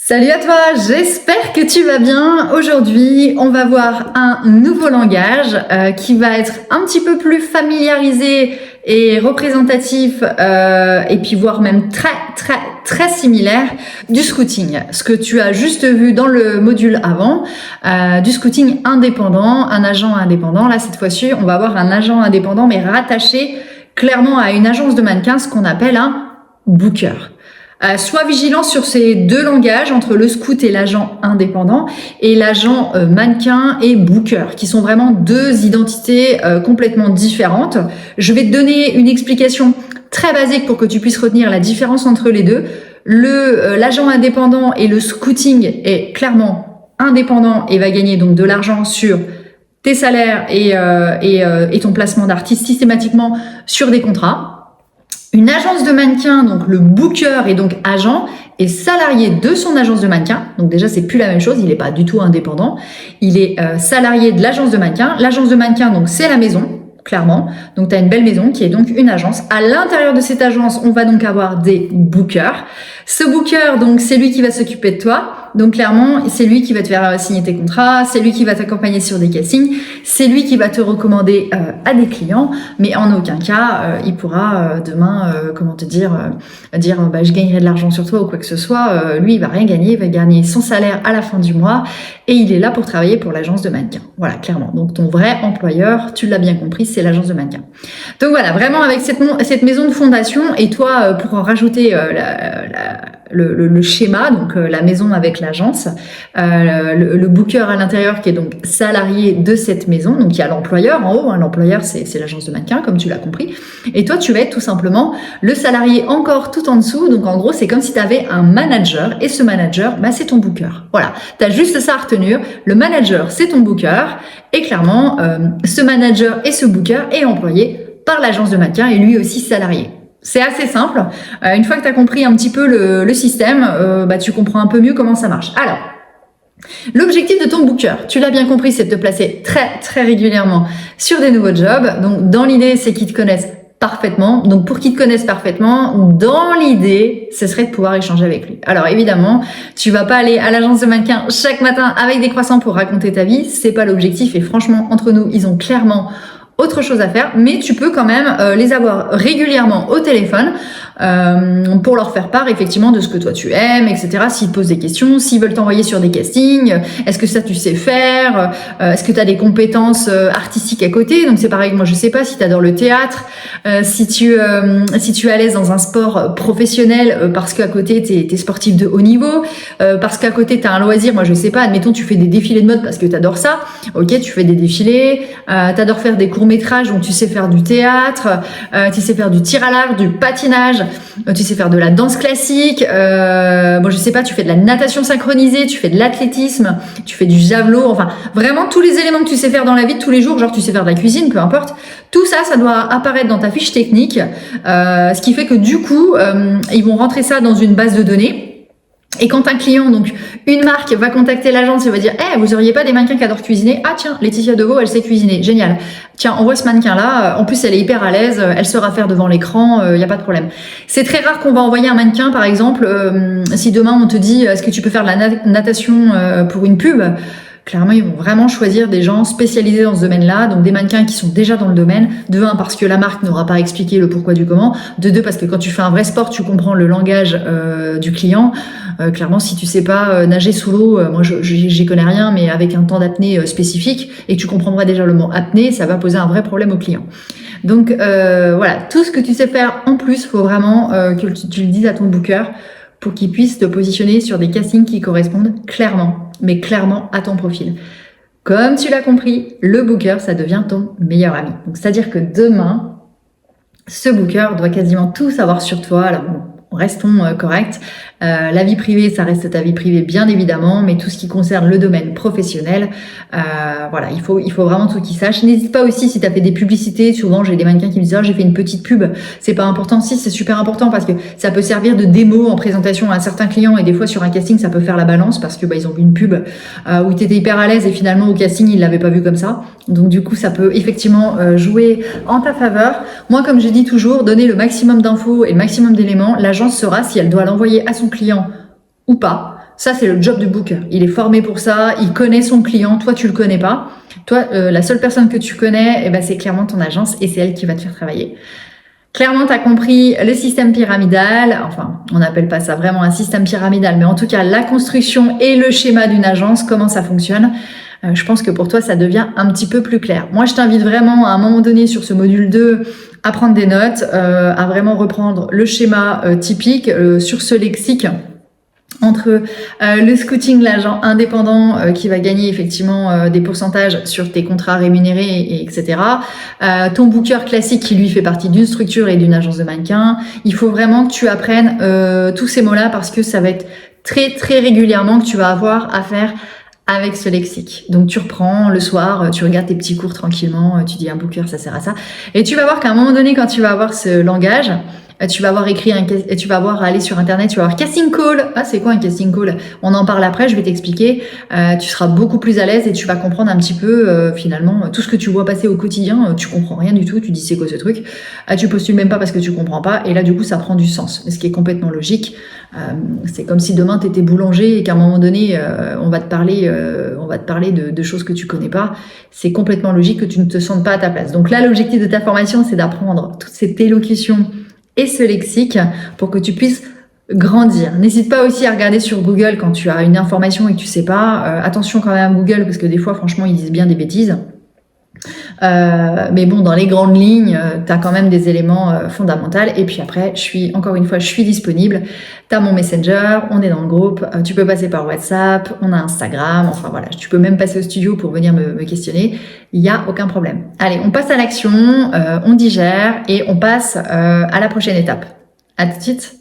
Salut à toi, j'espère que tu vas bien. Aujourd'hui, on va voir un nouveau langage qui va être un petit peu plus familiarisé et représentatif et puis voire même très similaire du scouting. Ce que tu as juste vu dans le module avant, du scouting indépendant, un agent indépendant. Là, cette fois-ci, on va avoir un agent indépendant mais rattaché clairement à une agence de mannequins, ce qu'on appelle un booker. Sois vigilant sur ces deux langages entre le scout et l'agent indépendant et l'agent mannequin et booker qui sont vraiment deux identités complètement différentes. Je vais te donner une explication très basique pour que tu puisses retenir la différence entre les deux. L'agent indépendant et le scouting est clairement indépendant et va gagner donc de l'argent sur tes salaires et ton placement d'artiste systématiquement sur des contrats. Une agence de mannequin, donc le booker et donc agent, est salarié de son agence de mannequin. Donc déjà, c'est plus la même chose, il n'est pas du tout indépendant. Il est salarié de l'agence de mannequin. L'agence de mannequin, donc c'est la maison, clairement. Donc tu as une belle maison qui est donc une agence. À l'intérieur de cette agence, on va donc avoir des bookers. Ce booker, donc c'est lui qui va s'occuper de toi. Donc clairement, c'est lui qui va te faire signer tes contrats, c'est lui qui va t'accompagner sur des castings, c'est lui qui va te recommander à des clients, mais en aucun cas, il pourra demain, dire je gagnerai de l'argent sur toi ou quoi que ce soit. Lui, il va rien gagner, il va gagner son salaire à la fin du mois et il est là pour travailler pour l'agence de mannequin. Voilà, clairement. Donc ton vrai employeur, tu l'as bien compris, c'est l'agence de mannequin. Donc voilà, vraiment avec cette maison de fondation et toi, pour en rajouter le schéma, donc la maison avec l'agence, le booker à l'intérieur qui est donc salarié de cette maison, donc il y a l'employeur en haut, hein, l'employeur c'est l'agence de mannequin comme tu l'as compris, et toi tu vas être tout simplement le salarié encore tout en dessous, donc en gros c'est comme si tu avais un manager, et ce manager c'est ton booker. Voilà, tu as juste ça à retenir, le manager c'est ton booker, et clairement ce manager et ce booker est employé par l'agence de mannequin et lui aussi salarié. C'est assez simple. Une fois que tu as compris un petit peu le système, tu comprends un peu mieux comment ça marche. Alors, l'objectif de ton booker, tu l'as bien compris, c'est de te placer très régulièrement sur des nouveaux jobs. Donc, dans l'idée, c'est qu'ils te connaissent parfaitement. Donc, pour qu'ils te connaissent parfaitement, dans l'idée, ce serait de pouvoir échanger avec lui. Alors, évidemment, tu vas pas aller à l'agence de mannequin chaque matin avec des croissants pour raconter ta vie. C'est pas l'objectif. Et franchement, entre nous, ils ont clairement autre chose à faire, mais tu peux quand même les avoir régulièrement au téléphone pour leur faire part effectivement de ce que toi tu aimes, etc. S'ils te posent des questions, s'ils veulent t'envoyer sur des castings, est-ce que ça tu sais faire, est-ce que tu as des compétences artistiques à côté. Donc c'est pareil, moi je sais pas si tu adores le théâtre, si tu es à l'aise dans un sport professionnel parce qu'à côté t'es sportif de haut niveau, parce qu'à côté t'as un loisir, moi je sais pas, admettons tu fais des défilés de mode parce que t'adores ça, ok, tu fais des défilés, t'adores faire des courts-métrages, donc tu sais faire du théâtre, tu sais faire du tir à l'arc, du patinage, tu sais faire de la danse classique, je sais pas, tu fais de la natation synchronisée, tu fais de l'athlétisme, tu fais du javelot, enfin vraiment tous les éléments que tu sais faire dans la vie de tous les jours, genre tu sais faire de la cuisine, peu importe, tout ça, ça doit apparaître dans ta fiche technique, ce qui fait que du coup, ils vont rentrer ça dans une base de données. Et quand un client, donc une marque, va contacter l'agence et va dire « vous auriez pas des mannequins qui adorent cuisiner ? Ah tiens, Laetitia Deveau, elle sait cuisiner, génial. Tiens, on voit ce mannequin-là, en plus elle est hyper à l'aise, elle saura faire devant l'écran, y a pas de problème. » C'est très rare qu'on va envoyer un mannequin, par exemple, si demain on te dit « Est-ce que tu peux faire de la natation pour une pub ?» Clairement, ils vont vraiment choisir des gens spécialisés dans ce domaine-là, donc des mannequins qui sont déjà dans le domaine. De 1, parce que la marque n'aura pas expliqué le pourquoi du comment. De 2, parce que quand tu fais un vrai sport, tu comprends le langage du client. Clairement, si tu sais pas nager sous l'eau, moi j'y connais rien, mais avec un temps d'apnée spécifique, et que tu comprendras déjà le mot apnée, ça va poser un vrai problème au client. Donc voilà, tout ce que tu sais faire en plus, faut vraiment que tu le dises à ton booker pour qu'il puisse te positionner sur des castings qui correspondent clairement, mais clairement à ton profil. Comme tu l'as compris, le booker, ça devient ton meilleur ami. Donc, c'est-à-dire que demain, ce booker doit quasiment tout savoir sur toi. Alors bon, restons corrects. La vie privée, ça reste ta vie privée, bien évidemment, mais tout ce qui concerne le domaine professionnel, voilà, il faut vraiment tout qu'ils sachent. N'hésite pas aussi, si tu as fait des publicités, souvent j'ai des mannequins qui me disent « j'ai fait une petite pub », c'est pas important. Si, c'est super important parce que ça peut servir de démo en présentation à un certain client, et des fois sur un casting, ça peut faire la balance parce que ils ont vu une pub où tu étais hyper à l'aise et finalement au casting, ils l'avaient pas vu comme ça. Donc du coup, ça peut effectivement jouer en ta faveur. Moi, comme je dis toujours, donner le maximum d'infos et le maximum d'éléments. L'agence saura si elle doit l'envoyer à son client ou pas. Ça, c'est le job du booker. Il est formé pour ça, il connaît son client, toi, tu le connais pas. Toi, la seule personne que tu connais, eh ben, c'est clairement ton agence et c'est elle qui va te faire travailler. Clairement, tu as compris le système pyramidal. Enfin, on n'appelle pas ça vraiment un système pyramidal, mais en tout cas, la construction et le schéma d'une agence, comment ça fonctionne. Je pense que pour toi, ça devient un petit peu plus clair. Moi, je t'invite vraiment à un moment donné sur ce module 2 à prendre des notes, à vraiment reprendre le schéma typique sur ce lexique entre le scouting, l'agent indépendant qui va gagner effectivement des pourcentages sur tes contrats rémunérés, etc. Ton booker classique qui lui fait partie d'une structure et d'une agence de mannequin. Il faut vraiment que tu apprennes tous ces mots-là parce que ça va être très très régulièrement que tu vas avoir à faire avec ce lexique. Donc tu reprends le soir, tu regardes tes petits cours tranquillement, tu dis un booker ça sert à ça. Et tu vas voir qu'à un moment donné quand tu vas avoir ce langage, tu vas avoir écrit tu vas avoir aller sur internet, tu vas avoir casting call. Ah, c'est quoi un casting call? On en parle après, je vais t'expliquer. Tu seras beaucoup plus à l'aise et tu vas comprendre un petit peu finalement tout ce que tu vois passer au quotidien. Tu comprends rien du tout, tu dis c'est quoi ce truc? Tu postules même pas parce que tu comprends pas et là du coup ça prend du sens, ce qui est complètement logique. C'est comme si demain tu étais boulanger et qu'à un moment donné on va te parler de choses que tu connais pas. C'est complètement logique que tu ne te sentes pas à ta place. Donc là l'objectif de ta formation c'est d'apprendre toute cette élocution et ce lexique pour que tu puisses grandir. N'hésite pas aussi à regarder sur Google quand tu as une information et que tu sais pas. Attention quand même à Google parce que des fois franchement ils disent bien des bêtises. Mais bon, dans les grandes lignes, tu as quand même des éléments fondamentaux. Et puis après, je suis disponible. Tu as mon Messenger, on est dans le groupe, tu peux passer par WhatsApp, on a Instagram, enfin voilà, tu peux même passer au studio pour venir me questionner. Il n'y a aucun problème. Allez, on passe à l'action, on digère et on passe à la prochaine étape. À tout de suite.